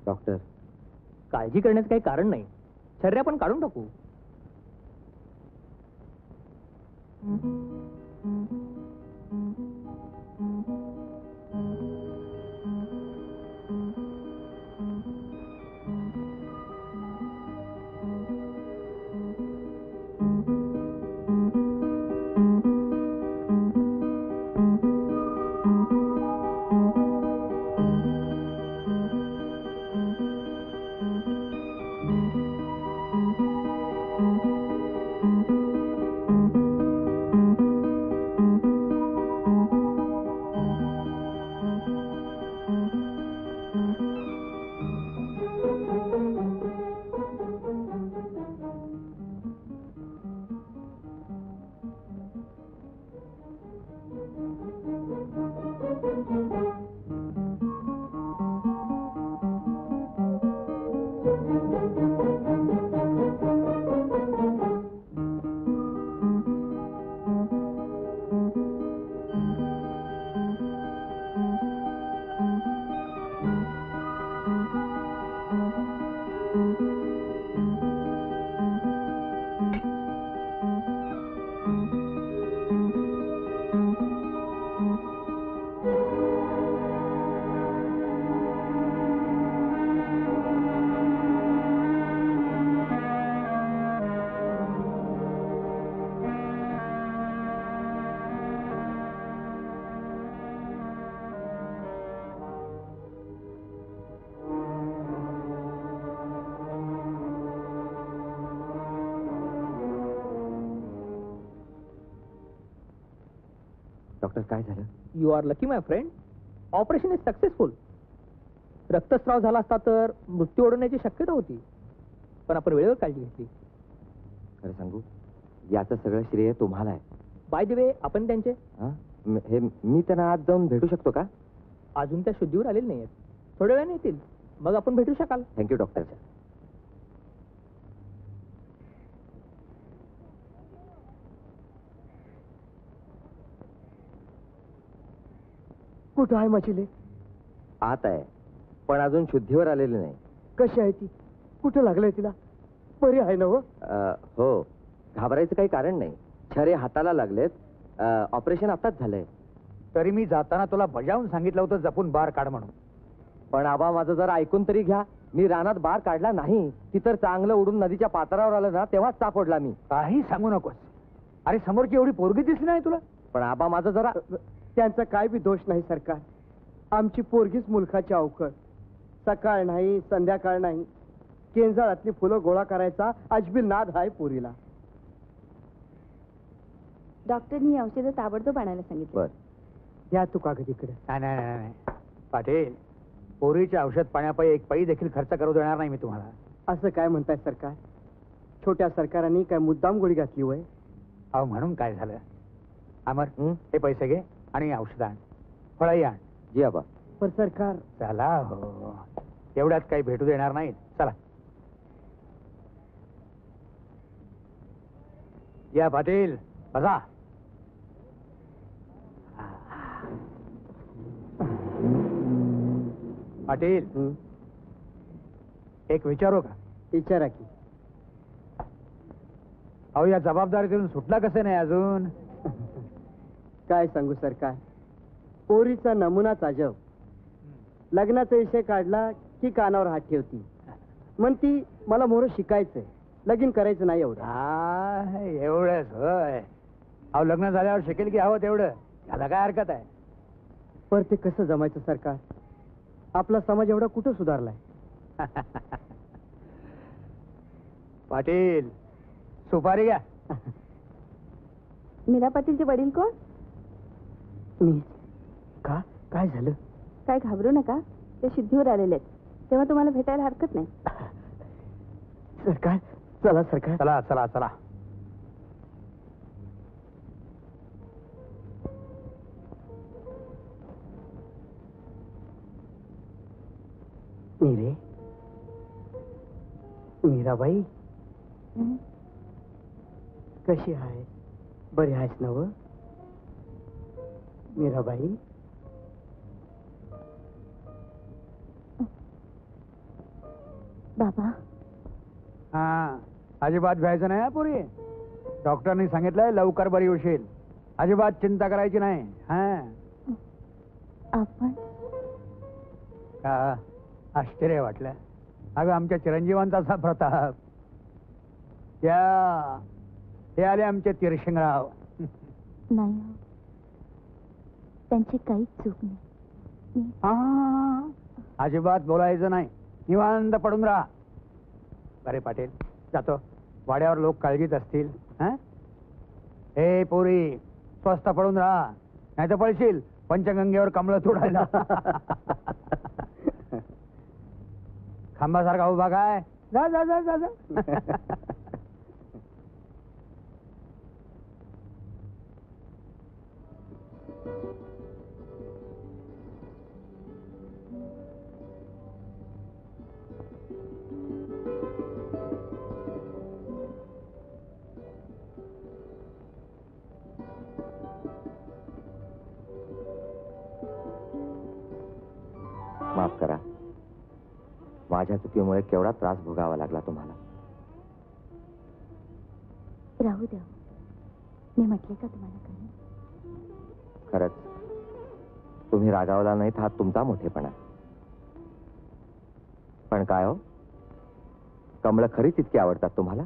Doctor, काळजी करण्याचं काही कारण नाही. शरीर आपण काढून टाकू. डॉक्टर, काय झालं? You are lucky my friend. Operation is successful. रक्तस्राव झाला असता तर मृत्यू ओढवण्याची शक्यता होती, पण आपण वेळेवर काळजी घेतली. खरं सांगू, याचं सगळं श्रेय तुम्हाला आहे. बाय द वे, आपण त्यांचे मी त्यांना आज जाऊन भेटू शकतो का? अजून त्या शुद्धीवर आलेले नाहीयेत. थोड्या वेळाने येतील, मग आपण भेटू शकाल. Thank you doctor. कुठं आहे माझी लेक? आत आहे, पण अजून शुद्धीवर आलेली नाही. कशी आहे ती? कुठं लागलंय तिला? बरी आहे ना? हो, घाबरायचं काही कारण नाही. छरे हाताला लागलेत. ऑपरेशन आताच झालंय. तरी मी जाताना तुला बजावून सांगितलं होतं जपून बार काढ म्हणून. पण आबा, माझं जरा ऐकून तरी घ्या. मी रानात बार काढला नाही. ती तर चांगलं उडून नदीच्या पात्रावर आलं ना, तेव्हाच सापडला मी. काही सांगू नकोस. अरे, समोरची एवढी पोरगी दिसली नाही तुला? पण आबा, माझं जरा त्यांचा काय बी दोष नाही सरकार. आमची पोरगीच मुलखाची अवकळ. सकाळ नाही, संध्याकाळ नाही, केंजाळातली फुलं गोळा करायचा अजबी नाद आहे पोरीला. डॉक्टरनी औषधं ताबडतोब आणायला सांगितलं. बर, या तू कागद इकडे. नाही नाही नाही पाटील, पोरीच्या औषध पाण्यापायी एक पै देखील खर्च करू देणार नाही मी तुम्हाला. असं काय म्हणताय सरकार? छोट्या सरकारांनी काय मुद्दाम गोळी घातली वय? अहो म्हणून काय झालं अमर, हं? हे पैसे घे आणि औषध आण, फळही आण. जी आबा. पण सरकार, चला हो, एवढ्यात काही भेटू देणार नाहीत. चला या पाटील, बसा. पाटील, हं, एक विचारू का? विचारा की. अहो या जबाबदारीतून सुटला कसे नाही अजून? काय सांगू सरकार, पोरीचा नमुनाच अजब. लग्नाचा विषय काढला की कानावर हात ठेवती. म्हणती मला मोर शिकायचंय, लगीन करायचं नाही एवढं. हा, एवढंच होय. अहो लग्न झाल्यावर शिकेल की हवं तेवढं, याला काय हरकत आहे? पर ते कसं जमायचं सरकार? आपला समाज एवढा कुठं सुधारलाय? पाटील, सुपारी घ्या. मीरा पाटीलचे वडील कोण? मी का? काय झालं? काय घाबरू नका, ते सिद्धीवर आलेले आहेत, तेव्हा तुम्हाला भेटायला हरकत नाही. सरकार, चला सरकार. चला चला चला. मीरे, मीराबाई, हं? कशी आहेस? बरी आहेस नव? मीराबाई, बाबा, हा, अजिबात भ्यायचं नाही हा पुरी. डॉक्टरनी सांगितलंय लवकर बरी होशील, अजिबात चिंता करायची नाही. हा आपण का आश्चर्य वाटलं? अगं आमच्या चिरंजीवांचा असा प्रताप. या हे आले आमचे तीरशिंगराव. नाही हो, त्यांची काहीच चूक नाही. मी हा, अजिबात बोलायचं नाही, निवांत पडून राहा. बरे पाटील, जातो. वाड्यावर लोक काळजीत असतील. हं? ए पोरी, स्वस्त पडून राहा, नाही तर पळशील पंचगंगेवर कमळ तोडायला. खांबासारखा उभा काय? जा जा जा जा जा. माफ करा, माझ्या चुकीमुळे केवढा त्रास भोगावा लागला तुम्हाला. राहू द्या, मी म्हटले का तुम्हाला काही? खरंच तुम्ही रागावला नाहीत हा तुमचा मोठेपणा. पण काय हो, कमळं खरीच इतकी आवडतात तुम्हाला?